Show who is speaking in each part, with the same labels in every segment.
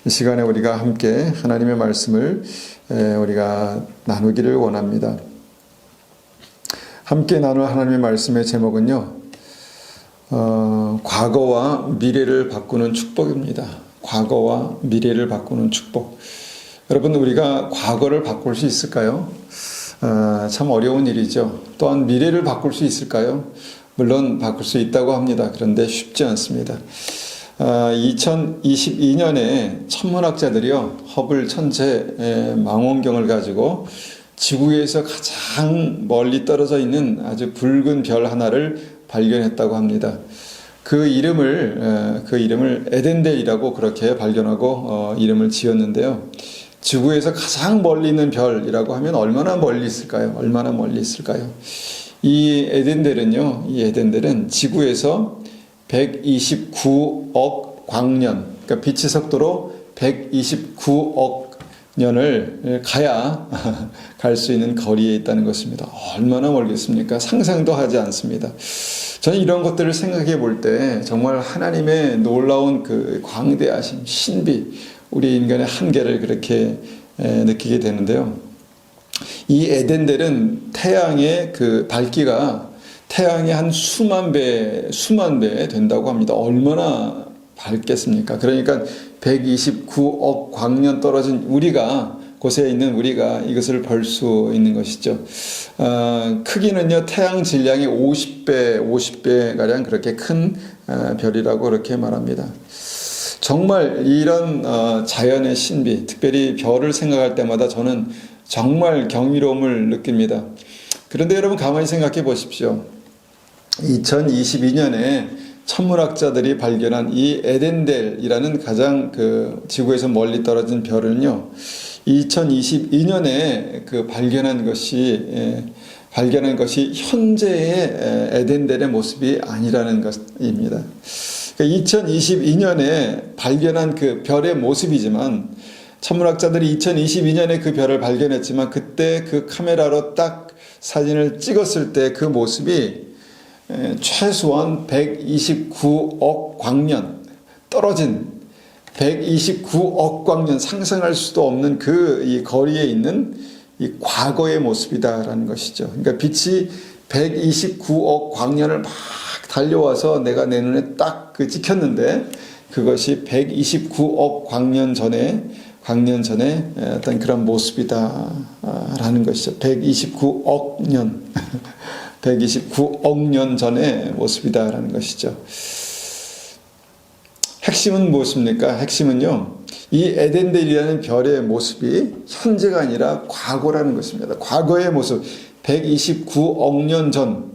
Speaker 1: 이 시간에 우리가 함께 하나님의 말씀을 우리가 나누기를 원합니다. 함께 나눌 하나님의 말씀의 제목은요, 과거와 미래를 바꾸는 축복입니다. 과거와 미래를 바꾸는 축복. 여러분, 우리가 과거를 바꿀 수 있을까요? 참 어려운 일이죠. 또한 미래를 바꿀 수 있을까요? 물론 바꿀 수 있다고 합니다. 그런데 쉽지 않습니다. 2022년에 천문학자들이요, 허블 천체 망원경을 가지고 지구에서 가장 멀리 떨어져 있는 아주 붉은 별 하나를 발견했다고 합니다. 그 이름을 에덴델이라고 그렇게 발견하고 이름을 지었는데요. 지구에서 가장 멀리 있는 별이라고 하면 얼마나 멀리 있을까요? 얼마나 멀리 있을까요? 이 에덴델은 지구에서 129억 광년, 그러니까 빛의 속도로 129억 년을 가야 갈 수 있는 거리에 있다는 것입니다. 얼마나 멀겠습니까? 상상도 하지 않습니다. 저는 이런 것들을 생각해 볼 때 정말 하나님의 놀라운 그 광대하심, 신비, 우리 인간의 한계를 그렇게 느끼게 되는데요. 이 에덴델은 태양의 그 밝기가 태양의 한 수만 배 된다고 합니다. 얼마나 밝겠습니까? 그러니까 129억 광년 떨어진 곳에 있는 우리가 이것을 볼 수 있는 것이죠. 크기는요, 태양 질량의 50배가량 그렇게 큰 별이라고 그렇게 말합니다. 정말 이런 자연의 신비, 특별히 별을 생각할 때마다 저는 정말 경이로움을 느낍니다. 그런데 여러분, 가만히 생각해 보십시오. 2022년에 천문학자들이 발견한 이 에덴델이라는 가장 지구에서 멀리 떨어진 별은요, 2022년에 발견한 것이 현재의 에덴델의 모습이 아니라는 것입니다. 그러니까 2022년에 발견한 그 별의 모습이지만, 천문학자들이 2022년에 그 별을 발견했지만, 그때 그 카메라로 딱 사진을 찍었을 때 그 모습이 최소한 129억 광년 떨어진 129억 광년, 상상할 수도 없는 이 거리에 있는 이 과거의 모습이다라는 것이죠. 그러니까 빛이 129억 광년을 막 달려와서 내가 내 눈에 딱 찍혔는데, 그것이 129억 광년 전에 어떤 그런 모습이다라는 것이죠. 129억 년. 129억 년 전의 모습이다라는 것이죠. 핵심은 무엇입니까? 핵심은요, 이 에덴델이라는 별의 모습이 현재가 아니라 과거라는 것입니다. 과거의 모습, 129억 년 전.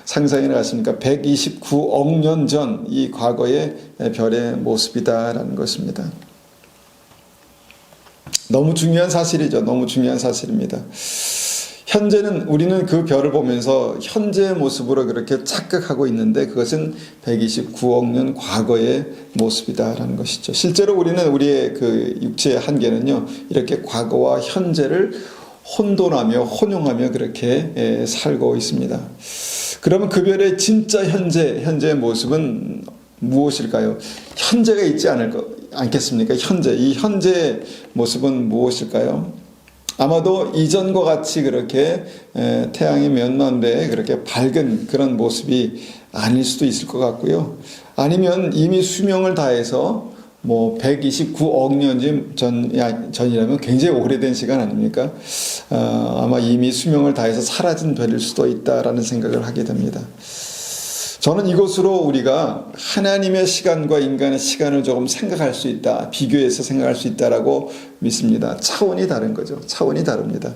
Speaker 1: 상상이 나갔습니까? 129억 년 전 이 과거의 별의 모습이다라는 것입니다. 너무 중요한 사실이죠. 너무 중요한 사실입니다. 현재는 우리는 그 별을 보면서 현재의 모습으로 그렇게 착각하고 있는데, 그것은 129억 년 과거의 모습이다라는 것이죠. 실제로 우리는 우리의 그 육체의 한계는요, 이렇게 과거와 현재를 혼돈하며 혼용하며 그렇게 살고 있습니다. 그러면 그 별의 진짜 현재의 모습은 무엇일까요? 현재가 있지 않겠습니까? 이 현재의 모습은 무엇일까요? 아마도 이전과 같이 그렇게 태양의 몇만 배 그렇게 밝은 그런 모습이 아닐 수도 있을 것 같고요. 아니면 이미 수명을 다해서 129억 년 전이라면 굉장히 오래된 시간 아닙니까? 아마 이미 수명을 다해서 사라진 별일 수도 있다라는 생각을 하게 됩니다. 저는 이것으로 우리가 하나님의 시간과 인간의 시간을 조금 생각할 수 있다, 비교해서 생각할 수 있다라고 믿습니다. 차원이 다른 거죠. 차원이 다릅니다.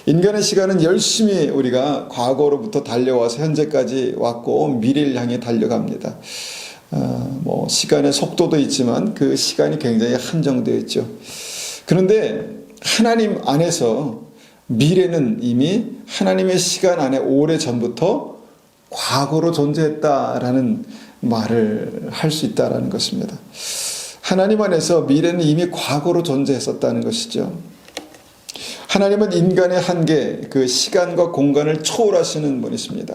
Speaker 1: 인간의 시간은 열심히 우리가 과거로부터 달려와서 현재까지 왔고 미래를 향해 달려갑니다. 시간의 속도도 있지만 그 시간이 굉장히 한정되어 있죠. 그런데 하나님 안에서 미래는 이미 하나님의 시간 안에 오래전부터 과거로 존재했다라는 말을 할 수 있다라는 것입니다. 하나님 안에서 미래는 이미 과거로 존재했었다는 것이죠. 하나님은 인간의 한계, 그 시간과 공간을 초월하시는 분이십니다.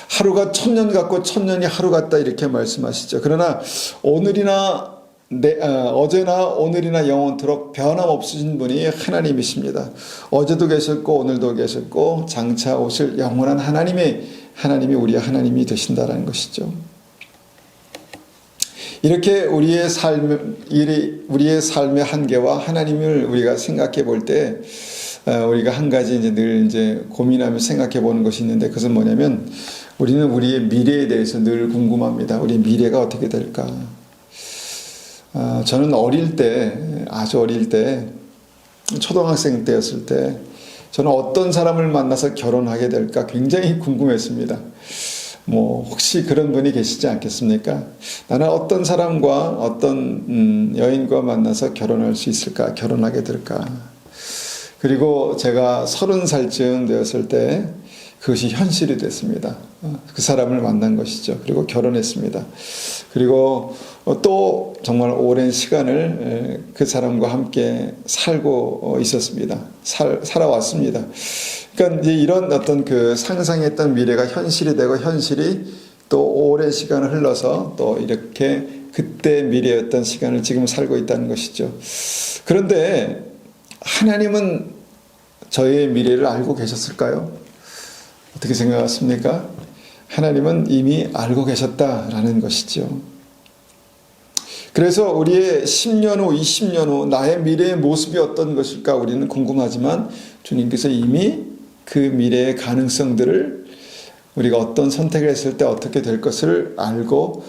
Speaker 1: 하루가 1000년 같고 1000년이 하루 같다 이렇게 말씀하시죠. 그러나 오늘이나 어제나 오늘이나 영원토록 변함없으신 분이 하나님이십니다. 어제도 계셨고 오늘도 계셨고 장차 오실 영원한 하나님이 우리의 하나님이 되신다라는 것이죠. 이렇게 우리의 삶의 한계와 하나님을 우리가 생각해 볼 때 우리가 한 가지 늘 고민하며 생각해 보는 것이 있는데, 그것은 뭐냐면 우리는 우리의 미래에 대해서 늘 궁금합니다. 우리의 미래가 어떻게 될까? 저는 아주 어릴 때, 초등학생 때였을 때 저는 어떤 사람을 만나서 결혼하게 될까 굉장히 궁금했습니다. 혹시 그런 분이 계시지 않겠습니까? 나는 어떤 사람과 어떤 여인과 만나서 결혼할 수 있을까? 결혼하게 될까? 그리고 제가 30살쯤 되었을 때 그것이 현실이 됐습니다. 그 사람을 만난 것이죠. 그리고 결혼했습니다. 그리고 또 정말 오랜 시간을 그 사람과 함께 살고 있었습니다. 살아왔습니다. 그러니까 이제 이런 어떤 그 상상했던 미래가 현실이 되고, 현실이 또 오랜 시간을 흘러서 또 이렇게 그때 미래였던 시간을 지금 살고 있다는 것이죠. 그런데 하나님은 저의 미래를 알고 계셨을까요? 어떻게 생각하십니까? 하나님은 이미 알고 계셨다라는 것이죠. 그래서 우리의 10년 후, 20년 후 나의 미래의 모습이 어떤 것일까 우리는 궁금하지만, 주님께서 이미 그 미래의 가능성들을 우리가 어떤 선택을 했을 때 어떻게 될 것을 알고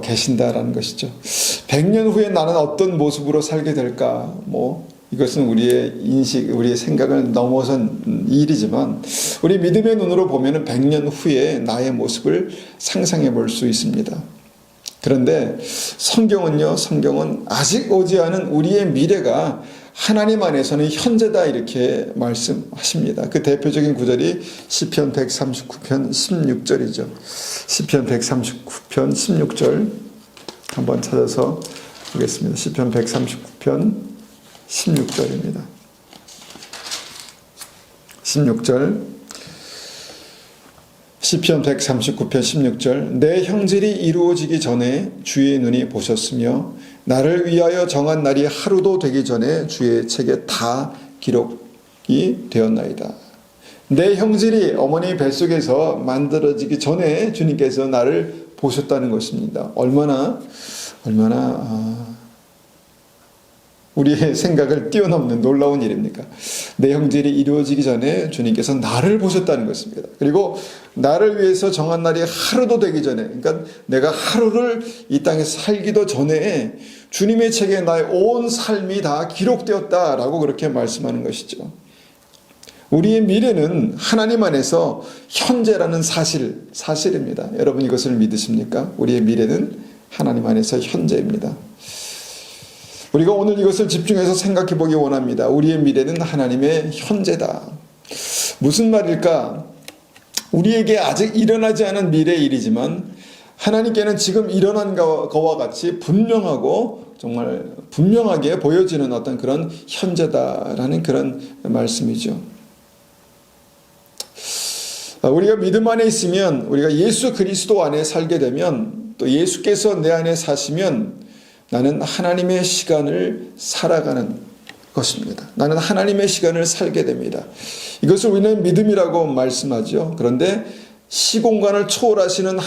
Speaker 1: 계신다라는 것이죠. 100년 후에 나는 어떤 모습으로 살게 될까? 이것은 우리의 인식, 우리의 생각을 넘어선 일이지만, 우리 믿음의 눈으로 보면 100년 후에 나의 모습을 상상해 볼 수 있습니다. 그런데 성경은 아직 오지 않은 우리의 미래가 하나님 안에서는 현재다, 이렇게 말씀하십니다. 그 대표적인 구절이 시편 139편 16절이죠. 시편 139편 16절 한번 찾아서 보겠습니다. 시편 139편 16절입니다. 16절, 시편 139편 16절. 내 형질이 이루어지기 전에 주의 눈이 보셨으며 나를 위하여 정한 날이 하루도 되기 전에 주의 책에 다 기록이 되었나이다. 내 형질이 어머니 뱃속에서 만들어지기 전에 주님께서 나를 보셨다는 것입니다. 얼마나 우리의 생각을 뛰어넘는 놀라운 일입니까? 내 형질이 이루어지기 전에 주님께서 나를 보셨다는 것입니다. 그리고 나를 위해서 정한 날이 하루도 되기 전에, 그러니까 내가 하루를 이 땅에서 살기도 전에 주님의 책에 나의 온 삶이 다 기록되었다라고 그렇게 말씀하는 것이죠. 우리의 미래는 하나님 안에서 현재라는 사실입니다. 여러분 이것을 믿으십니까? 우리의 미래는 하나님 안에서 현재입니다. 우리가 오늘 이것을 집중해서 생각해 보기 원합니다. 우리의 미래는 하나님의 현재다. 무슨 말일까? 우리에게 아직 일어나지 않은 미래의 일이지만 하나님께는 지금 일어난 것과 같이 분명하고 정말 분명하게 보여지는 어떤 그런 현재다라는 그런 말씀이죠. 우리가 믿음 안에 있으면, 우리가 예수 그리스도 안에 살게 되면, 또 예수께서 내 안에 사시면 나는 하나님의 시간을 살아가는 것입니다. 나는 하나님의 시간을 살게 됩니다. 이것을 우리는 믿음이라고 말씀하죠. 그런데 시공간을 초월하시는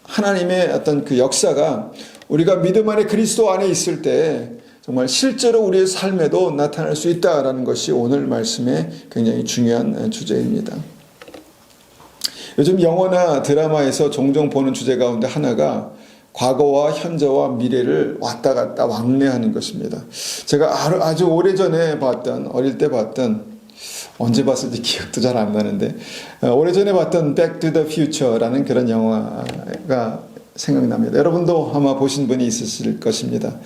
Speaker 1: 하나님의 어떤 그 역사가 우리가 믿음 안에 그리스도 안에 있을 때 정말 실제로 우리의 삶에도 나타날 수 있다라는 것이 오늘 말씀의 굉장히 중요한 주제입니다. 요즘 영화나 드라마에서 종종 보는 주제 가운데 하나가 과거와 현재와 미래를 왔다 갔다 왕래하는 것입니다. 제가 아주 오래전에 어릴 때 봤던, 언제 봤을지 기억도 잘 안 나는데, 오래전에 봤던 Back to the Future라는 그런 영화가 생각납니다. 여러분도 아마 보신 분이 있으실 것입니다.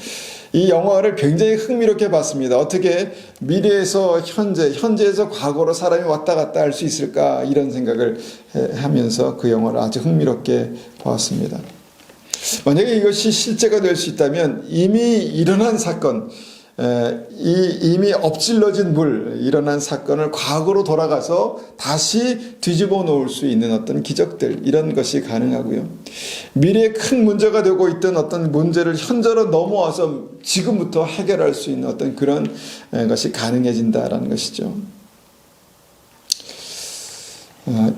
Speaker 1: 이 영화를 굉장히 흥미롭게 봤습니다. 어떻게 미래에서 현재에서 과거로 사람이 왔다 갔다 할 수 있을까, 이런 생각을 하면서 그 영화를 아주 흥미롭게 봤습니다. 만약에 이것이 실제가 될 수 있다면 이미 일어난 사건, 이미 엎질러진 물, 일어난 사건을 과거로 돌아가서 다시 뒤집어 놓을 수 있는 어떤 기적들, 이런 것이 가능하고요. 미래에 큰 문제가 되고 있던 어떤 문제를 현재로 넘어와서 지금부터 해결할 수 있는 어떤 그런 것이 가능해진다라는 것이죠.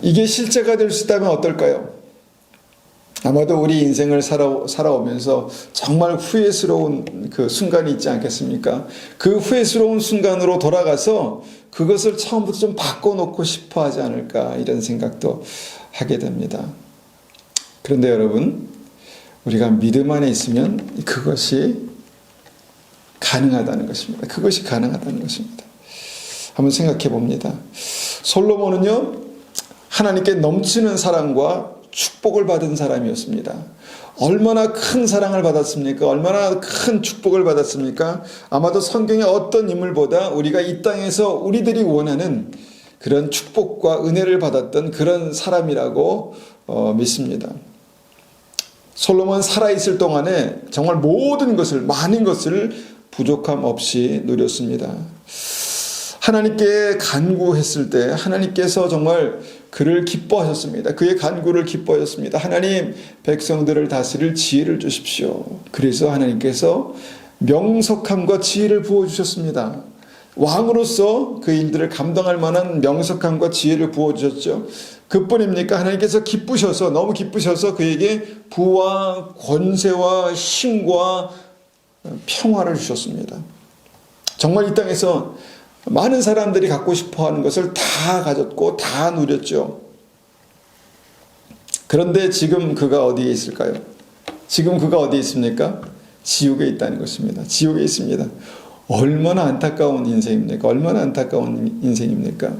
Speaker 1: 이게 실제가 될 수 있다면 어떨까요? 아마도 우리 인생을 살아오면서 정말 후회스러운 그 순간이 있지 않겠습니까? 그 후회스러운 순간으로 돌아가서 그것을 처음부터 좀 바꿔놓고 싶어 하지 않을까, 이런 생각도 하게 됩니다. 그런데 여러분, 우리가 믿음 안에 있으면 그것이 가능하다는 것입니다. 그것이 가능하다는 것입니다. 한번 생각해 봅니다. 솔로몬은요, 하나님께 넘치는 사랑과 축복을 받은 사람이었습니다. 얼마나 큰 사랑을 받았습니까? 얼마나 큰 축복을 받았습니까? 아마도 성경의 어떤 인물보다 우리가 이 땅에서 우리들이 원하는 그런 축복과 은혜를 받았던 그런 사람이라고 믿습니다. 솔로몬 살아있을 동안에 정말 모든 것을, 많은 것을 부족함 없이 누렸습니다. 하나님께 간구했을 때 하나님께서 정말 그를 기뻐하셨습니다. 그의 간구를 기뻐하셨습니다. 하나님, 백성들을 다스릴 지혜를 주십시오. 그래서 하나님께서 명석함과 지혜를 부어주셨습니다. 왕으로서 그 일들을 감당할 만한 명석함과 지혜를 부어주셨죠. 그뿐입니까? 하나님께서 기쁘셔서, 너무 기쁘셔서 그에게 부와 권세와 힘과 평화를 주셨습니다. 정말 이 땅에서 많은 사람들이 갖고 싶어하는 것을 다 가졌고 다 누렸죠. 그런데 지금 그가 어디에 있을까요? 지금 그가 어디에 있습니까? 지옥에 있다는 것입니다. 지옥에 있습니다. 얼마나 안타까운 인생입니까? 얼마나 안타까운 인생입니까?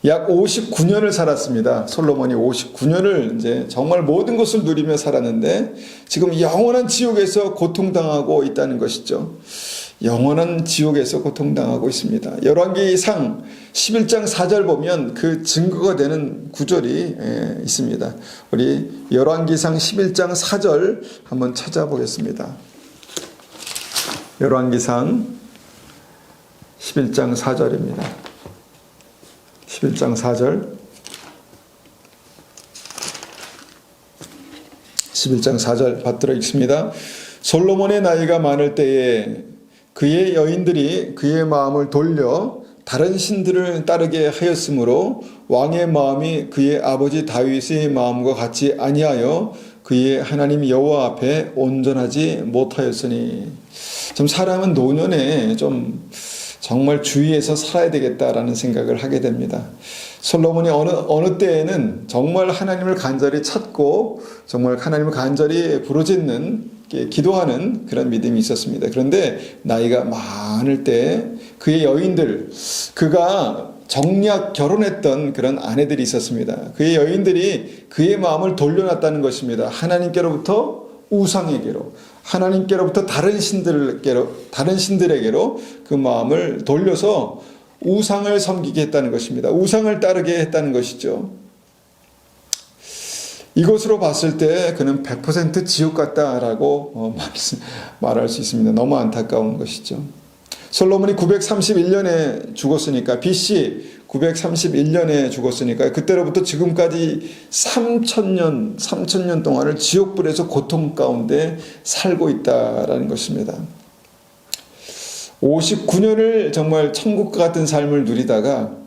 Speaker 1: 약 59년을 살았습니다. 솔로몬이 59년을 이제 정말 모든 것을 누리며 살았는데 지금 영원한 지옥에서 고통당하고 있다는 것이죠. 영원한 지옥에서 고통당하고 있습니다. 열왕기상 11장 4절 보면 그 증거가 되는 구절이 있습니다. 우리 열왕기상 11장 4절 한번 찾아보겠습니다. 열왕기상 11장 4절입니다. 11장 4절. 11장 4절 받들어 읽습니다. 솔로몬의 나이가 많을 때에 그의 여인들이 그의 마음을 돌려 다른 신들을 따르게 하였으므로 왕의 마음이 그의 아버지 다윗의 마음과 같이 아니하여 그의 하나님 여호와 앞에 온전하지 못하였으니. 좀 사람은 노년에 좀 정말 주의해서 살아야 되겠다라는 생각을 하게 됩니다. 솔로몬이 어느 때에는 정말 하나님을 간절히 찾고 정말 하나님을 간절히 부르짖는, 기도하는 그런 믿음이 있었습니다. 그런데 나이가 많을 때 그의 여인들, 그가 정략 결혼했던 그런 아내들이 있었습니다. 그의 여인들이 그의 마음을 돌려놨다는 것입니다. 하나님께로부터 우상에게로, 하나님께로부터 다른 신들에게로 그 마음을 돌려서 우상을 섬기게 했다는 것입니다. 우상을 따르게 했다는 것이죠. 이것으로 봤을 때 그는 100% 지옥 같다라고 말할 수 있습니다. 너무 안타까운 것이죠. 솔로몬이 931년에 죽었으니까, BC 931년에 죽었으니까 그때로부터 지금까지 3,000년 동안을 지옥불에서 고통 가운데 살고 있다라는 것입니다. 59년을 정말 천국과 같은 삶을 누리다가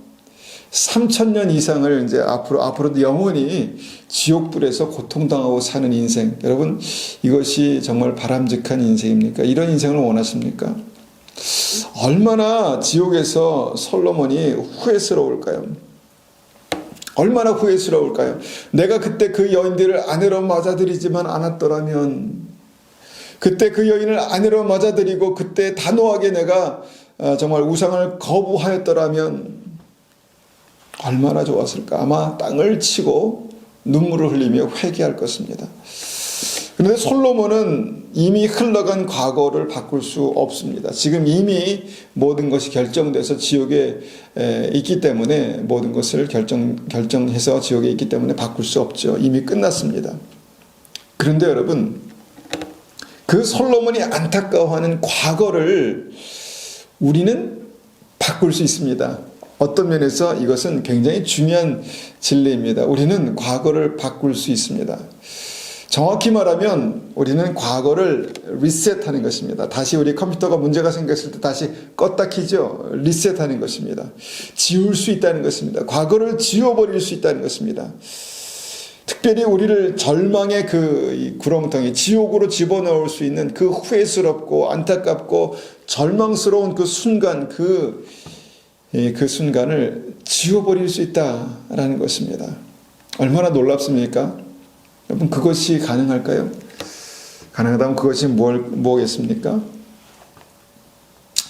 Speaker 1: 3,000년 이상을 이제 앞으로도 영원히 지옥불에서 고통당하고 사는 인생. 여러분, 이것이 정말 바람직한 인생입니까? 이런 인생을 원하십니까? 얼마나 지옥에서 솔로몬이 후회스러울까요? 얼마나 후회스러울까요? 내가 그때 그 여인들을 아내로 맞아들이지만 않았더라면, 그때 그 여인을 아내로 맞아들이고 그때 단호하게 내가 정말 우상을 거부하였더라면 얼마나 좋았을까? 아마 땅을 치고 눈물을 흘리며 회개할 것입니다. 그런데 솔로몬은 이미 흘러간 과거를 바꿀 수 없습니다. 지금 이미 모든 것이 결정돼서 지옥에 있기 때문에, 모든 것을 결정해서 지옥에 있기 때문에 바꿀 수 없죠. 이미 끝났습니다. 그런데 여러분, 그 솔로몬이 안타까워하는 과거를 우리는 바꿀 수 있습니다. 어떤 면에서 이것은 굉장히 중요한 진리입니다. 우리는 과거를 바꿀 수 있습니다. 정확히 말하면 우리는 과거를 리셋하는 것입니다. 다시 우리 컴퓨터가 문제가 생겼을 때 다시 껐다 키죠. 리셋하는 것입니다. 지울 수 있다는 것입니다. 과거를 지워버릴 수 있다는 것입니다. 특별히 우리를 절망의 그 구렁텅이, 지옥으로 집어넣을 수 있는 그 후회스럽고 안타깝고 절망스러운 그 순간, 그 순간을 지워버릴 수 있다라는 것입니다. 얼마나 놀랍습니까? 여러분, 그것이 가능할까요? 가능하다면 그것이 뭐겠습니까?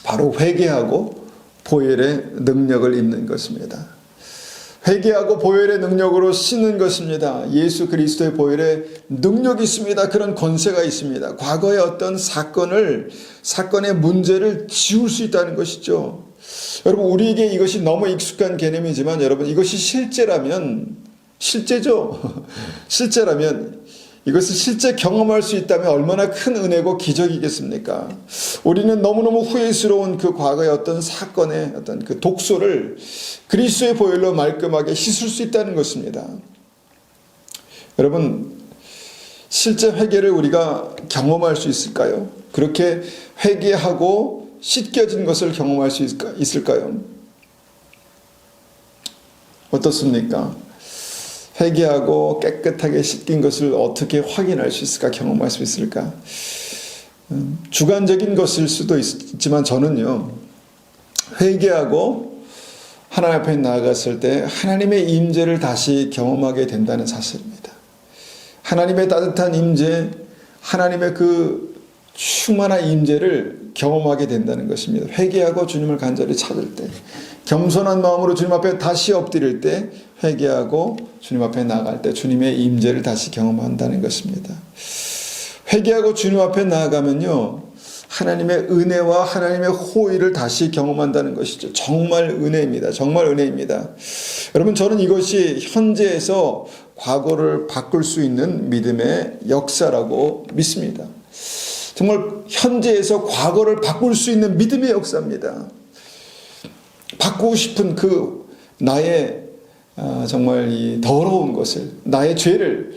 Speaker 1: 바로 회개하고 보혈의 능력을 입는 것입니다. 회개하고 보혈의 능력으로 씻는 것입니다. 예수 그리스도의 보혈에 능력이 있습니다. 그런 권세가 있습니다. 과거의 어떤 사건의 문제를 지울 수 있다는 것이죠. 여러분, 우리에게 이것이 너무 익숙한 개념이지만 여러분, 이것이 실제죠. 실제라면, 이것을 실제 경험할 수 있다면 얼마나 큰 은혜고 기적이겠습니까? 우리는 너무너무 후회스러운 그 과거의 어떤 사건의 어떤 그 독소를 그리스도의 보혈로 말끔하게 씻을 수 있다는 것입니다. 여러분, 실제 회개를 우리가 경험할 수 있을까요? 그렇게 회개하고 씻겨진 것을 경험할 수 있을까요? 어떻습니까? 회개하고 깨끗하게 씻긴 것을 어떻게 확인할 수 있을까? 경험할 수 있을까? 주관적인 것일 수도 있지만 저는요, 회개하고 하나님 앞에 나아갔을 때 하나님의 임재를 다시 경험하게 된다는 사실입니다. 하나님의 따뜻한 임재, 하나님의 그 충만한 임재를 경험하게 된다는 것입니다. 회개하고 주님을 간절히 찾을 때, 겸손한 마음으로 주님 앞에 다시 엎드릴 때, 회개하고 주님 앞에 나아갈 때 주님의 임재를 다시 경험한다는 것입니다. 회개하고 주님 앞에 나아가면요, 하나님의 은혜와 하나님의 호의를 다시 경험한다는 것이죠. 정말 은혜입니다. 정말 은혜입니다. 여러분, 저는 이것이 현재에서 과거를 바꿀 수 있는 믿음의 역사라고 믿습니다. 정말 현재에서 과거를 바꿀 수 있는 믿음의 역사입니다. 바꾸고 싶은 그 나의 정말 이 더러운 것을, 나의 죄를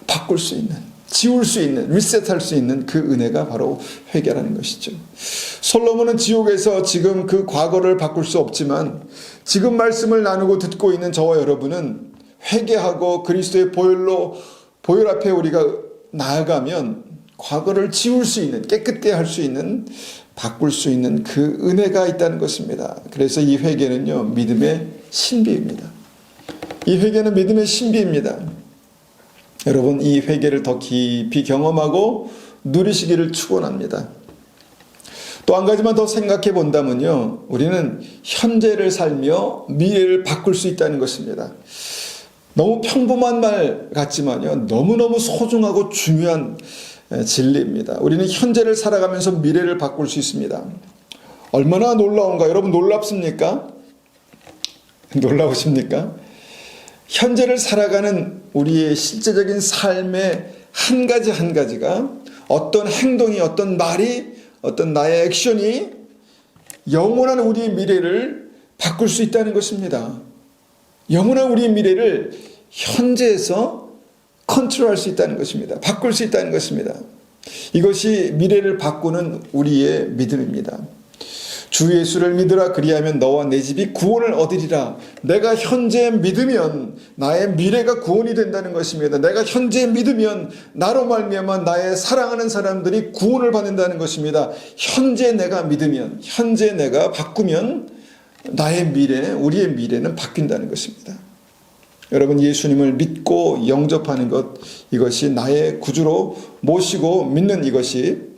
Speaker 1: 바꿀 수 있는, 지울 수 있는, 리셋할 수 있는 그 은혜가 바로 회개라는 것이죠. 솔로몬은 지옥에서 지금 그 과거를 바꿀 수 없지만 지금 말씀을 나누고 듣고 있는 저와 여러분은 회개하고 그리스도의 보혈 앞에 우리가 나아가면 과거를 지울 수 있는, 깨끗게 할 수 있는, 바꿀 수 있는 그 은혜가 있다는 것입니다. 그래서 이 회개는요, 믿음의 신비입니다. 이 회개는 믿음의 신비입니다. 여러분, 이 회개를 더 깊이 경험하고 누리시기를 축원합니다. 또 한 가지만 더 생각해 본다면요, 우리는 현재를 살며 미래를 바꿀 수 있다는 것입니다. 너무 평범한 말 같지만요, 너무너무 소중하고 중요한 진리입니다. 우리는 현재를 살아가면서 미래를 바꿀 수 있습니다. 얼마나 놀라운가? 여러분, 놀랍습니까? 놀라우십니까? 현재를 살아가는 우리의 실제적인 삶의 한 가지 한 가지가, 어떤 행동이, 어떤 말이, 어떤 나의 액션이 영원한 우리의 미래를 바꿀 수 있다는 것입니다. 영원한 우리의 미래를 현재에서 컨트롤할 수 있다는 것입니다. 바꿀 수 있다는 것입니다. 이것이 미래를 바꾸는 우리의 믿음입니다. 주 예수를 믿으라, 그리하면 너와 내 집이 구원을 얻으리라. 내가 현재 믿으면 나의 미래가 구원이 된다는 것입니다. 내가 현재 믿으면 나로 말미암아 나의 사랑하는 사람들이 구원을 받는다는 것입니다. 현재 내가 믿으면, 현재 내가 바꾸면 나의 미래, 우리의 미래는 바뀐다는 것입니다. 여러분, 예수님을 믿고 영접하는 것, 이것이 나의 구주로 모시고 믿는 이것이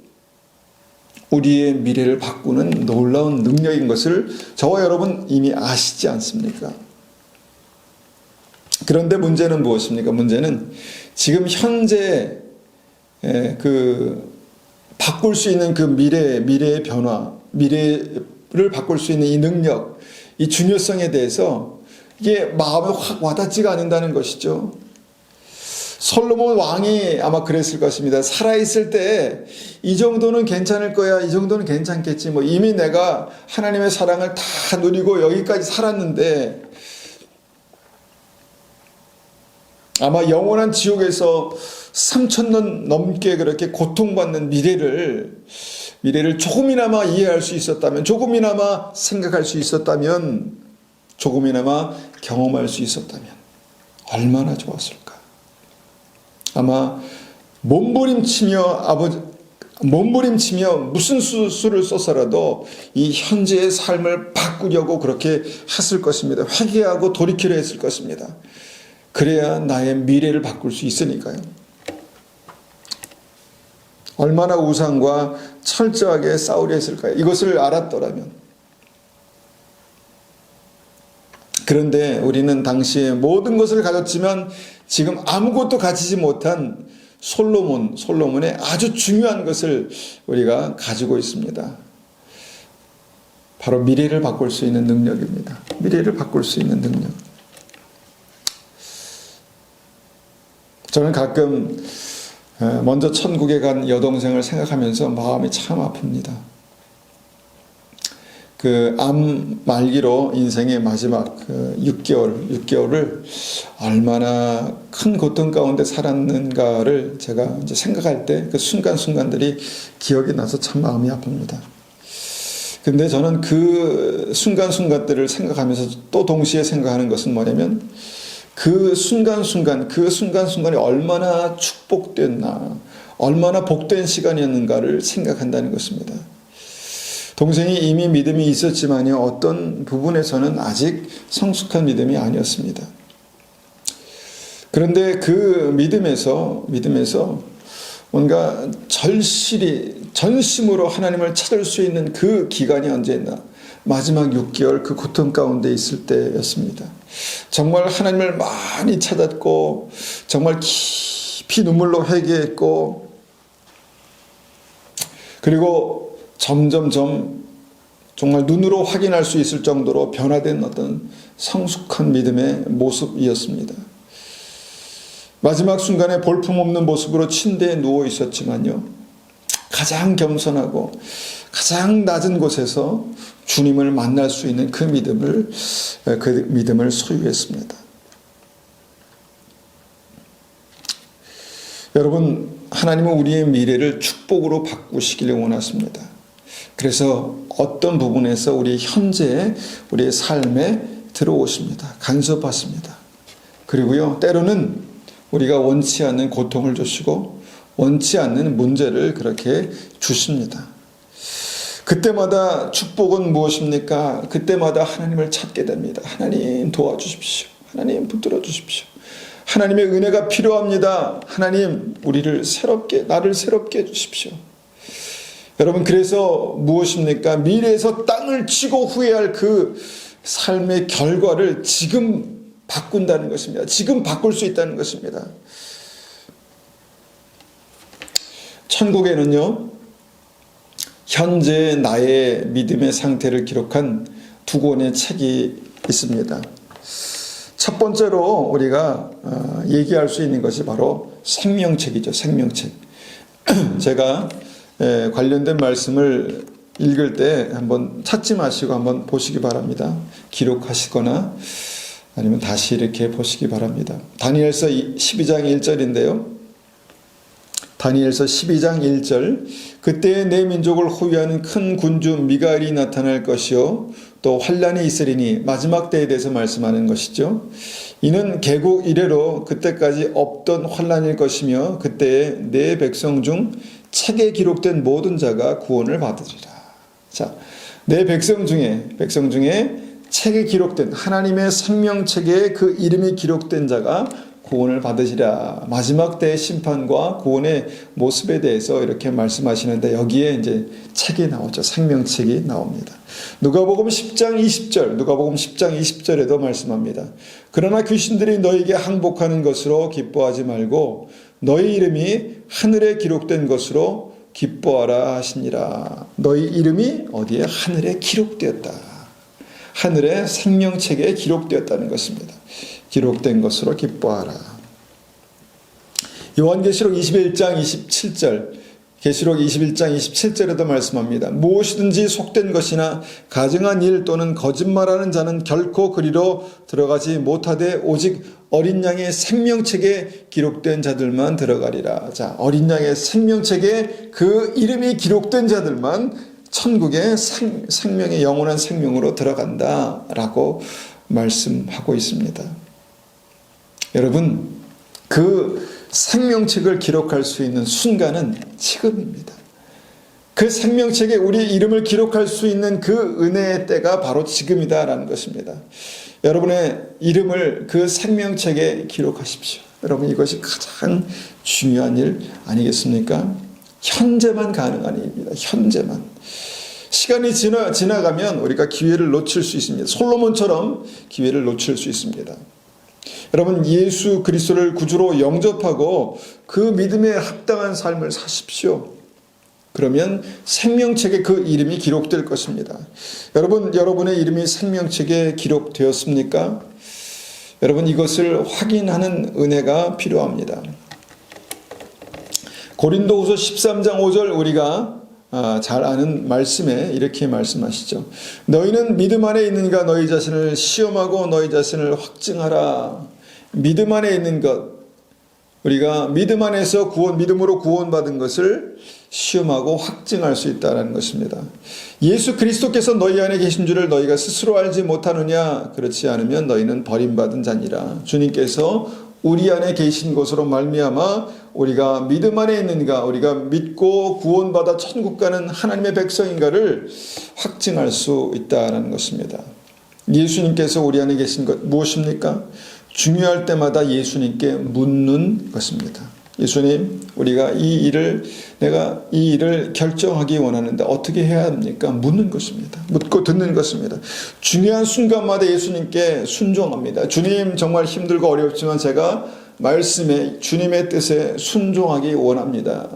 Speaker 1: 우리의 미래를 바꾸는 놀라운 능력인 것을 저와 여러분 이미 아시지 않습니까? 그런데 문제는 무엇입니까? 문제는 지금 현재 바꿀 수 있는 그 미래의 변화, 미래를 바꿀 수 있는 이 능력, 이 중요성에 대해서 이게 마음에 확 와닿지가 않는다는 것이죠. 솔로몬 왕이 아마 그랬을 것입니다. 살아있을 때 이 정도는 괜찮을 거야, 이 정도는 괜찮겠지, 뭐 이미 내가 하나님의 사랑을 다 누리고 여기까지 살았는데, 아마 영원한 지옥에서 3,000년 넘게 그렇게 고통받는 미래를 조금이나마 이해할 수 있었다면, 조금이나마 생각할 수 있었다면, 조금이나마 경험할 수 있었다면 얼마나 좋았을까. 아마 몸부림치며 무슨 수를 써서라도 이 현재의 삶을 바꾸려고 그렇게 했을 것입니다. 회개하고 돌이키려 했을 것입니다. 그래야 나의 미래를 바꿀 수 있으니까요. 얼마나 우상과 철저하게 싸우려 했을까요? 이것을 알았더라면. 그런데 우리는 당시에 모든 것을 가졌지만 지금 아무것도 가지지 못한 솔로몬의 아주 중요한 것을 우리가 가지고 있습니다. 바로 미래를 바꿀 수 있는 능력입니다. 미래를 바꿀 수 있는 능력. 저는 가끔 먼저 천국에 간 여동생을 생각하면서 마음이 참 아픕니다. 그 암 말기로 인생의 마지막 6개월을 얼마나 큰 고통 가운데 살았는가를 제가 이제 생각할 때 그 순간순간들이 기억이 나서 참 마음이 아픕니다. 근데 저는 그 순간순간들을 생각하면서 또 동시에 생각하는 것은 뭐냐면 그 순간순간이 얼마나 축복됐나, 얼마나 복된 시간이었는가를 생각한다는 것입니다. 동생이 이미 믿음이 있었지만요, 어떤 부분에서는 아직 성숙한 믿음이 아니었습니다. 그런데 그 믿음에서 뭔가 전심으로 하나님을 찾을 수 있는 그 기간이 언제였나? 마지막 6개월 그 고통 가운데 있을 때였습니다. 정말 하나님을 많이 찾았고, 정말 깊이 눈물로 회개했고, 그리고 점점점 정말 눈으로 확인할 수 있을 정도로 변화된 어떤 성숙한 믿음의 모습이었습니다. 마지막 순간에 볼품없는 모습으로 침대에 누워 있었지만요, 가장 겸손하고 가장 낮은 곳에서 주님을 만날 수 있는 그 믿음을 소유했습니다. 여러분, 하나님은 우리의 미래를 축복으로 바꾸시기를 원하십니다. 그래서 어떤 부분에서 우리의 현재에, 우리의 삶에 들어오십니다. 간섭하십니다. 그리고요, 때로는 우리가 원치 않는 고통을 주시고 원치 않는 문제를 그렇게 주십니다. 그때마다 축복은 무엇입니까? 그때마다 하나님을 찾게 됩니다. 하나님 도와주십시오. 하나님 붙들어 주십시오. 하나님의 은혜가 필요합니다. 하나님 나를 새롭게 해주십시오. 여러분, 그래서 무엇입니까? 미래에서 땅을 치고 후회할 그 삶의 결과를 지금 바꾼다는 것입니다. 지금 바꿀 수 있다는 것입니다. 천국에는요, 현재 나의 믿음의 상태를 기록한 2권의 책이 있습니다. 첫 번째로 우리가 얘기할 수 있는 것이 바로 생명책이죠. 생명책. 제가 관련된 말씀을 읽을 때 한번 찾지 마시고 한번 보시기 바랍니다. 기록하시거나 아니면 다시 이렇게 보시기 바랍니다. 다니엘서 12장 1절인데요. 다니엘서 12장 1절, 그때에 내 민족을 호위하는 큰 군주 미가엘이 나타날 것이요 또 환란이 있으리니, 마지막 때에 대해서 말씀하는 것이죠. 이는 개국 이래로 그때까지 없던 환란일 것이며 그때에 내 백성 중 책에 기록된 모든 자가 구원을 받으리라. 자, 내 백성 중에 책에 기록된 하나님의 생명책에 그 이름이 기록된 자가 구원을 받으시라. 마지막 때의 심판과 구원의 모습에 대해서 이렇게 말씀하시는데, 여기에 이제 책이 나오죠. 생명책이 나옵니다. 누가복음 10장 20절에도 말씀합니다. 그러나 귀신들이 너에게 항복하는 것으로 기뻐하지 말고 너희 이름이 하늘에 기록된 것으로 기뻐하라 하시니라. 너희 이름이 어디에? 하늘에 기록되었다. 하늘의 생명책에 기록되었다는 것입니다. 기록된 것으로 기뻐하라. 요한계시록 21장 27절, 계시록 21장 27절에도 말씀합니다. 무엇이든지 속된 것이나 가증한 일 또는 거짓말하는 자는 결코 그리로 들어가지 못하되 오직 어린 양의 생명책에 기록된 자들만 들어가리라. 자, 어린 양의 생명책에 그 이름이 기록된 자들만 천국의 생명의 영원한 생명으로 들어간다라고 말씀하고 있습니다. 여러분, 그 생명책을 기록할 수 있는 순간은 지금입니다. 그 생명책에 우리 이름을 기록할 수 있는 그 은혜의 때가 바로 지금이다라는 것입니다. 여러분의 이름을 그 생명책에 기록하십시오. 여러분, 이것이 가장 중요한 일 아니겠습니까? 현재만 가능한 일입니다. 현재만. 시간이 지나가면 우리가 기회를 놓칠 수 있습니다. 솔로몬처럼 기회를 놓칠 수 있습니다. 여러분, 예수 그리스도를 구주로 영접하고 그 믿음에 합당한 삶을 사십시오. 그러면 생명책에 그 이름이 기록될 것입니다. 여러분, 여러분의 이름이 생명책에 기록되었습니까? 여러분, 이것을 확인하는 은혜가 필요합니다. 고린도후서 13장 5절 우리가 잘 아는 말씀에 이렇게 말씀하시죠. 너희는 믿음 안에 있는가? 너희 자신을 시험하고 너희 자신을 확증하라. 믿음 안에 있는 것, 우리가 믿음 안에서 믿음으로 구원받은 것을 시험하고 확증할 수 있다는 것입니다. 예수 그리스도께서 너희 안에 계신 줄을 너희가 스스로 알지 못하느냐? 그렇지 않으면 너희는 버림받은 자니라. 주님께서 우리 안에 계신 것으로 말미암아 우리가 믿음 안에 있는가, 우리가 믿고 구원받아 천국 가는 하나님의 백성인가를 확증할 수 있다는 것입니다. 예수님께서 우리 안에 계신 것 무엇입니까? 중요할 때마다 예수님께 묻는 것입니다. 예수님, 우리가 내가 이 일을 결정하기 원하는데 어떻게 해야 합니까? 묻는 것입니다. 묻고 듣는 것입니다. 중요한 순간마다 예수님께 순종합니다. 주님, 정말 힘들고 어렵지만 제가 말씀에 주님의 뜻에 순종하기 원합니다.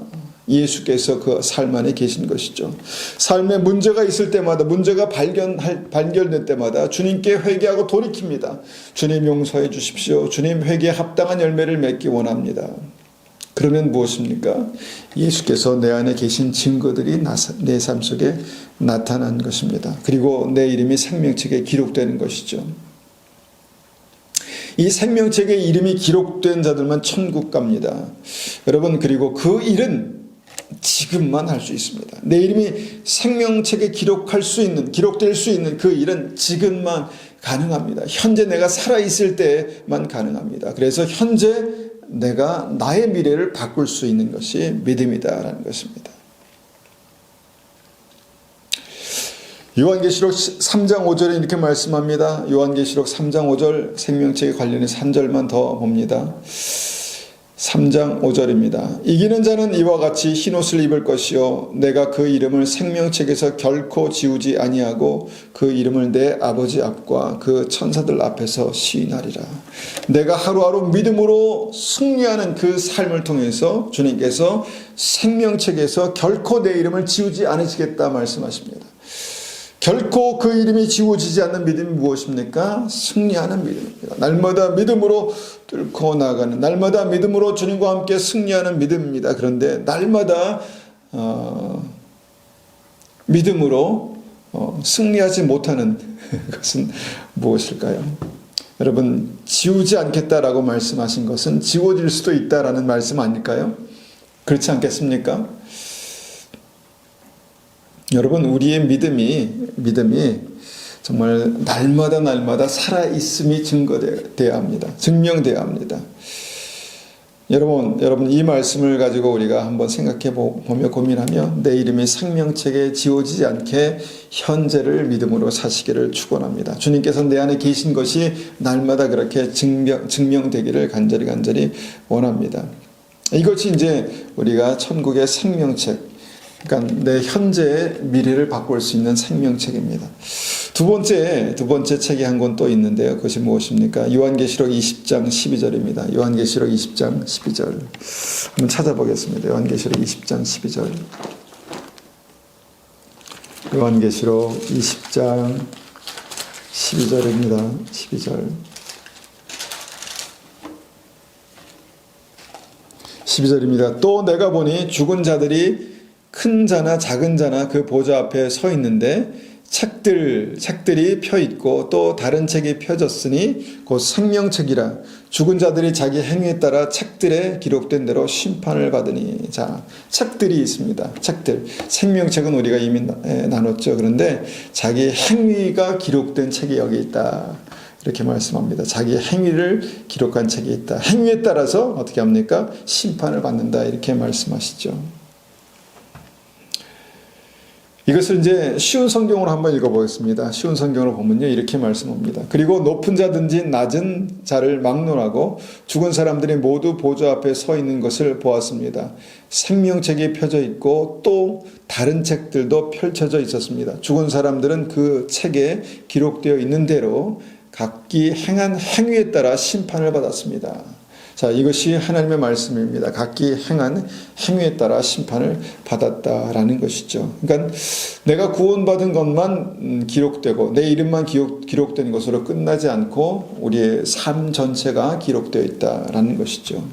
Speaker 1: 예수께서 그 삶 안에 계신 것이죠. 삶에 문제가 있을 때마다, 문제가 발견될 때마다 주님께 회개하고 돌이킵니다. 주님, 용서해 주십시오. 주님, 회개에 합당한 열매를 맺기 원합니다. 그러면 무엇입니까? 예수께서 내 안에 계신 증거들이 내 삶 속에 나타난 것입니다. 그리고 내 이름이 생명책에 기록되는 것이죠. 이 생명책에 이름이 기록된 자들만 천국 갑니다. 여러분, 그리고 그 일은 지금만 할 수 있습니다. 내 이름이 생명책에 기록될 수 있는 그 일은 지금만 가능합니다. 현재 내가 살아있을 때만 가능합니다. 그래서 현재 내가 나의 미래를 바꿀 수 있는 것이 믿음이다라는 것입니다. 요한계시록 3장 5절에 이렇게 말씀합니다. 요한계시록 3장 5절 생명책에 관련해서 한 절만 더 봅니다. 3장 5절입니다. 이기는 자는 이와 같이 흰옷을 입을 것이요 내가 그 이름을 생명책에서 결코 지우지 아니하고 그 이름을 내 아버지 앞과 그 천사들 앞에서 시인하리라. 내가 하루하루 믿음으로 승리하는 그 삶을 통해서 주님께서 생명책에서 결코 내 이름을 지우지 않으시겠다 말씀하십니다. 결코 그 이름이 지워지지 않는 믿음이 무엇입니까? 승리하는 믿음입니다. 날마다 믿음으로 뚫고 나가는, 날마다 믿음으로 주님과 함께 승리하는 믿음입니다. 그런데 날마다 믿음으로 승리하지 못하는 것은 무엇일까요? 여러분, 지우지 않겠다라고 말씀하신 것은 지워질 수도 있다라는 말씀 아닐까요? 그렇지 않겠습니까? 여러분, 우리의 믿음이 정말 날마다 살아있음이 증거되어야 합니다. 증명되어야 합니다. 여러분, 이 말씀을 가지고 우리가 한번 생각해 보며 고민하며 내 이름이 생명책에 지워지지 않게 현재를 믿음으로 사시기를 축원합니다. 주님께서 내 안에 계신 것이 날마다 그렇게 증명되기를 간절히 원합니다. 이것이 이제 우리가 천국의 생명책, 그러니까 내 현재의 미래를 바꿀 수 있는 생명책입니다. 두 번째 책이 한 권 또 있는데요. 그것이 무엇입니까? 요한계시록 20장 12절입니다. 요한계시록 20장 12절. 한번 찾아보겠습니다. 요한계시록 20장 12절. 요한계시록 20장 12절입니다. 12절. 12절입니다. 또 내가 보니 죽은 자들이 큰 자나 작은 자나 그 보좌 앞에 서 있는데 책들이 펴 있고 또 다른 책이 펴졌으니 곧 생명책이라. 죽은 자들이 자기 행위에 따라 책들에 기록된 대로 심판을 받으니. 자, 책들이 있습니다. 책들. 생명책은 우리가 이미 나눴죠. 그런데 자기 행위가 기록된 책이 여기 있다. 이렇게 말씀합니다. 자기 행위를 기록한 책이 있다. 행위에 따라서 어떻게 합니까? 심판을 받는다. 이렇게 말씀하시죠. 이것을 이제 쉬운 성경으로 한번 읽어보겠습니다. 쉬운 성경으로 보면요, 이렇게 말씀합니다. 그리고 높은 자든지 낮은 자를 막론하고 죽은 사람들이 모두 보좌 앞에 서 있는 것을 보았습니다. 생명책이 펴져 있고 또 다른 책들도 펼쳐져 있었습니다. 죽은 사람들은 그 책에 기록되어 있는 대로 각기 행한 행위에 따라 심판을 받았습니다. 자, 이것이 하나님의 말씀입니다. 각기 행한 행위에 따라 심판을 받았다라는 것이죠. 그러니까 내가 구원받은 것만 기록되고 내 이름만 기록된 것으로 끝나지 않고 우리의 삶 전체가 기록되어 있다라는 것이죠.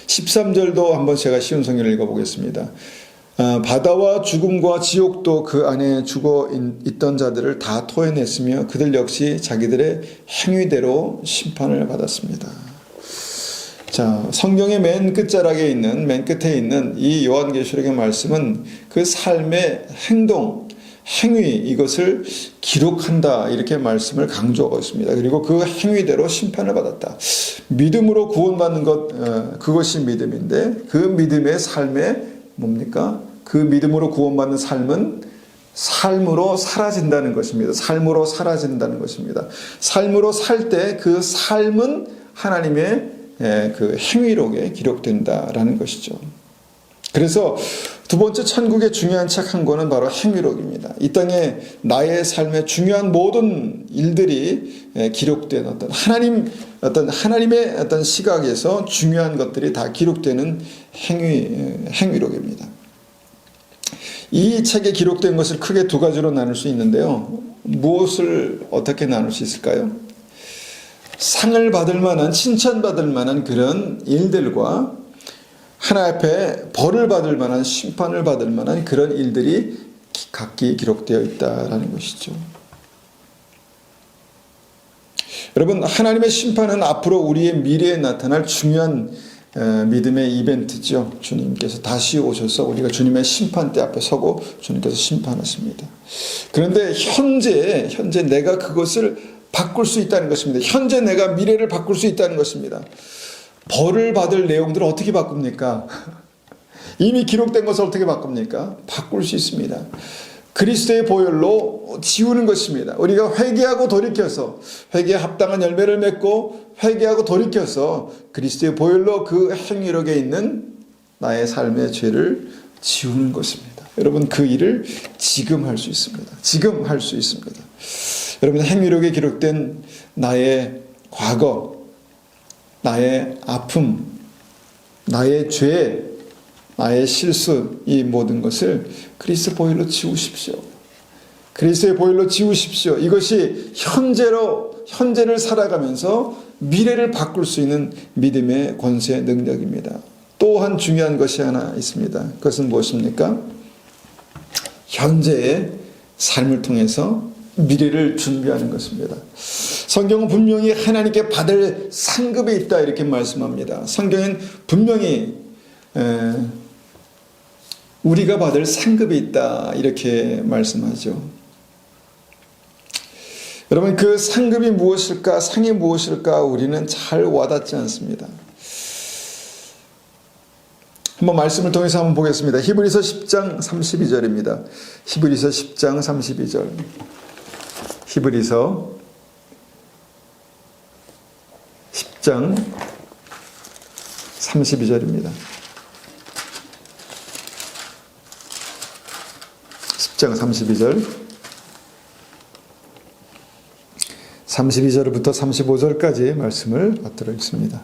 Speaker 1: 13절도 한번 제가 쉬운 성경을 읽어보겠습니다. 바다와 죽음과 지옥도 그 안에 죽어 있던 자들을 다 토해냈으며 그들 역시 자기들의 행위대로 심판을 받았습니다. 자, 성경의 맨 끝자락에 있는, 맨 끝에 있는 이 요한계시록의 말씀은 그 삶의 행동, 행위, 이것을 기록한다, 이렇게 말씀을 강조하고 있습니다. 그리고 그 행위대로 심판을 받았다. 믿음으로 구원받는 것, 그것이 믿음인데 그 믿음의 삶에 뭡니까? 그 믿음으로 구원받는 삶은 삶으로 사라진다는 것입니다. 삶으로 사라진다는 것입니다. 삶으로 살 때 그 삶은 하나님의 그 행위록에 기록된다라는 것이죠. 그래서 두 번째 천국의 중요한 책 한 권은 바로 행위록입니다. 이 땅에 나의 삶의 중요한 모든 일들이 기록된 하나님의 어떤 시각에서 중요한 것들이 다 기록되는 행위록입니다. 이 책에 기록된 것을 크게 두 가지로 나눌 수 있는데요. 무엇을 어떻게 나눌 수 있을까요? 상을 받을 만한, 칭찬받을 만한 그런 일들과 하나 앞에 벌을 받을 만한, 심판을 받을 만한 그런 일들이 각기 기록되어 있다라는 것이죠. 여러분, 하나님의 심판은 앞으로 우리의 미래에 나타날 중요한 믿음의 이벤트죠. 주님께서 다시 오셔서 우리가 주님의 심판대 앞에 서고 주님께서 심판하십니다. 그런데 현재 내가 그것을 바꿀 수 있다는 것입니다. 현재 내가 미래를 바꿀 수 있다는 것입니다. 벌을 받을 내용들을 어떻게 바꿉니까? 이미 기록된 것을 어떻게 바꿉니까? 바꿀 수 있습니다. 그리스도의 보혈로 지우는 것입니다. 우리가 회개하고 돌이켜서 회개에 합당한 열매를 맺고 회개하고 돌이켜서 그리스도의 보혈로 그 행위록에 있는 나의 삶의 죄를 지우는 것입니다. 여러분, 그 일을 지금 할 수 있습니다. 지금 할 수 있습니다. 여러분, 행위록에 기록된 나의 과거, 나의 아픔, 나의 죄, 나의 실수, 이 모든 것을 그리스도 보혈로 지우십시오. 그리스도의 보혈로 지우십시오. 이것이 현재를 살아가면서 미래를 바꿀 수 있는 믿음의 권세 능력입니다. 또한 중요한 것이 하나 있습니다. 그것은 무엇입니까? 현재의 삶을 통해서 미래를 준비하는 것입니다. 성경은 분명히 하나님께 받을 상급이 있다, 이렇게 말씀합니다. 성경은 분명히 우리가 받을 상급이 있다, 이렇게 말씀하죠. 여러분, 그 상급이 무엇일까, 상이 무엇일까, 우리는 잘 와닿지 않습니다. 한번 말씀을 통해서 한번 보겠습니다. 히브리서 10장 32절입니다. 히브리서 10장 32절. 히브리서 10장 32절입니다. 10장 32절. 32절부터 35절까지 말씀을 받들어 읽습니다.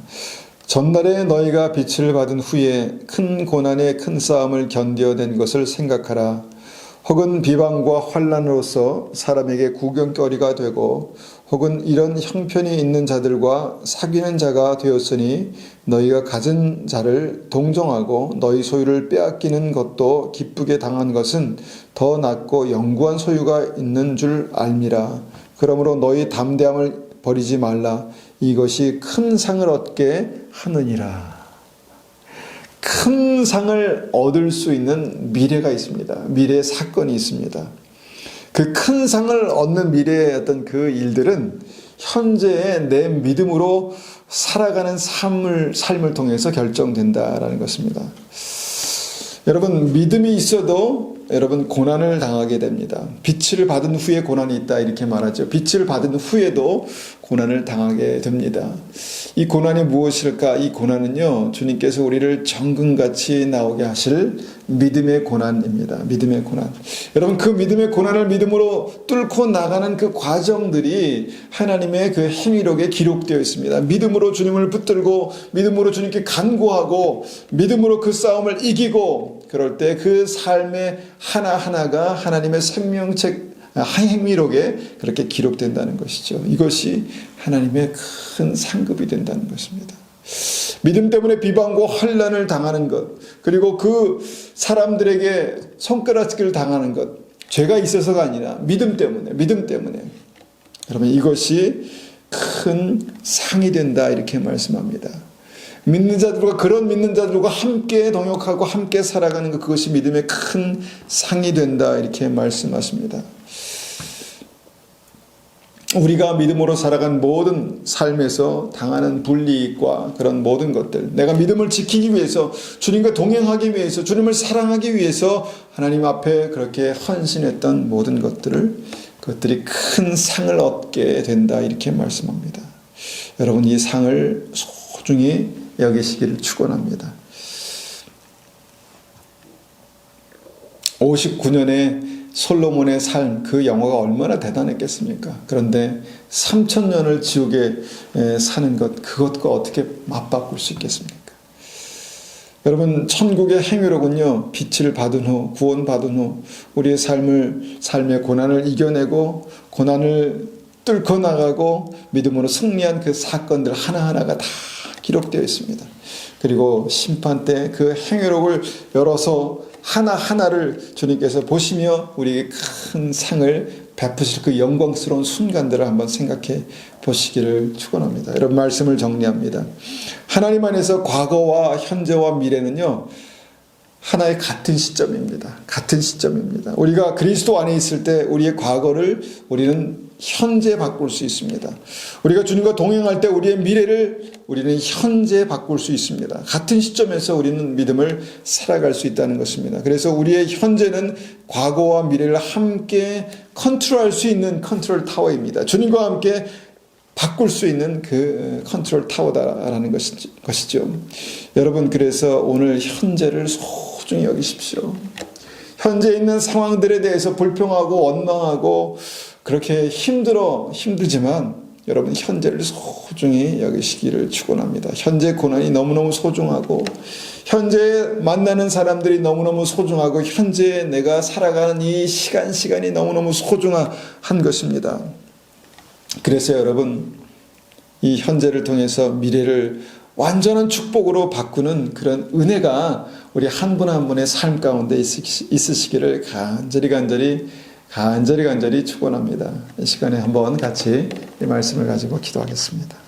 Speaker 1: 전날에 너희가 빛을 받은 후에 큰 고난의 큰 싸움을 견뎌낸 것을 생각하라. 혹은 비방과 환난으로서 사람에게 구경거리가 되고 혹은 이런 형편이 있는 자들과 사귀는 자가 되었으니 너희가 가진 자를 동정하고 너희 소유를 빼앗기는 것도 기쁘게 당한 것은 더 낫고 영구한 소유가 있는 줄 알미라. 그러므로 너희 담대함을 버리지 말라. 이것이 큰 상을 얻게 하느니라. 큰 상을 얻을 수 있는 미래가 있습니다. 미래의 사건이 있습니다. 그 큰 상을 얻는 미래의 어떤 그 일들은 현재의 내 믿음으로 살아가는 삶을 통해서 결정된다라는 것입니다. 여러분, 믿음이 있어도 여러분 고난을 당하게 됩니다. 빛을 받은 후에 고난이 있다 이렇게 말하죠. 빛을 받은 후에도 고난을 당하게 됩니다. 이 고난이 무엇일까? 이 고난은요, 주님께서 우리를 정금같이 나오게 하실 믿음의 고난입니다. 믿음의 고난. 여러분, 그 믿음의 고난을 믿음으로 뚫고 나가는 그 과정들이 하나님의 그 행위록에 기록되어 있습니다. 믿음으로 주님을 붙들고 믿음으로 주님께 간구하고 믿음으로 그 싸움을 이기고, 그럴 때 그 삶의 하나하나가 하나님의 생명책 행위록에 그렇게 기록된다는 것이죠. 이것이 하나님의 큰 상급이 된다는 것입니다. 믿음 때문에 비방과 환난을 당하는 것, 그리고 그 사람들에게 손가락질을 당하는 것, 죄가 있어서가 아니라 믿음 때문에 여러분, 이것이 큰 상이 된다 이렇게 말씀합니다. 믿는 자들과 그런 믿는 자들과 함께 동역하고 함께 살아가는 것, 그것이 믿음의 큰 상이 된다 이렇게 말씀하십니다. 우리가 믿음으로 살아간 모든 삶에서 당하는 불이익과 그런 모든 것들, 내가 믿음을 지키기 위해서, 주님과 동행하기 위해서, 주님을 사랑하기 위해서 하나님 앞에 그렇게 헌신했던 모든 그것들이 큰 상을 얻게 된다 이렇게 말씀합니다. 여러분, 이 상을 소중히 여기시기를 축원합니다. 59년의 솔로몬의 삶, 그 영화가 얼마나 대단했겠습니까? 그런데 3000년을 지옥에 사는 것, 그것과 어떻게 맞바꿀 수 있겠습니까? 여러분, 천국의 행위록은요, 빛을 받은 후, 구원받은 후 우리의 삶의 고난을 이겨내고 고난을 뚫고 나가고 믿음으로 승리한 그 사건들 하나하나가 다 기록되어 있습니다. 그리고 심판 때 그 행위록을 열어서 하나하나를 주님께서 보시며 우리에게 큰 상을 베푸실 그 영광스러운 순간들을 한번 생각해 보시기를 축원합니다. 여러분, 말씀을 정리합니다. 하나님 안에서 과거와 현재와 미래는요, 하나의 같은 시점입니다. 같은 시점입니다. 우리가 그리스도 안에 있을 때 우리의 과거를 우리는 현재 바꿀 수 있습니다. 우리가 주님과 동행할 때 우리의 미래를 우리는 현재 바꿀 수 있습니다. 같은 시점에서 우리는 믿음을 살아갈 수 있다는 것입니다. 그래서 우리의 현재는 과거와 미래를 함께 컨트롤할 수 있는 컨트롤 타워입니다. 주님과 함께 바꿀 수 있는 그 컨트롤 타워다라는 것이죠. 여러분, 그래서 오늘 현재를 소중히 여기십시오. 현재 있는 상황들에 대해서 불평하고 원망하고 그렇게 힘들지만 여러분, 현재를 소중히 여기시기를 축원합니다. 현재 고난이 너무너무 소중하고, 현재 만나는 사람들이 너무너무 소중하고, 현재 내가 살아가는 이 시간이 너무너무 소중한 것입니다. 그래서 여러분, 이 현재를 통해서 미래를 완전한 축복으로 바꾸는 그런 은혜가 우리 한 분 한 분의 삶 가운데 있으시기를 간절히 축원합니다. 이 시간에 한번 같이 이 말씀을 가지고 기도하겠습니다.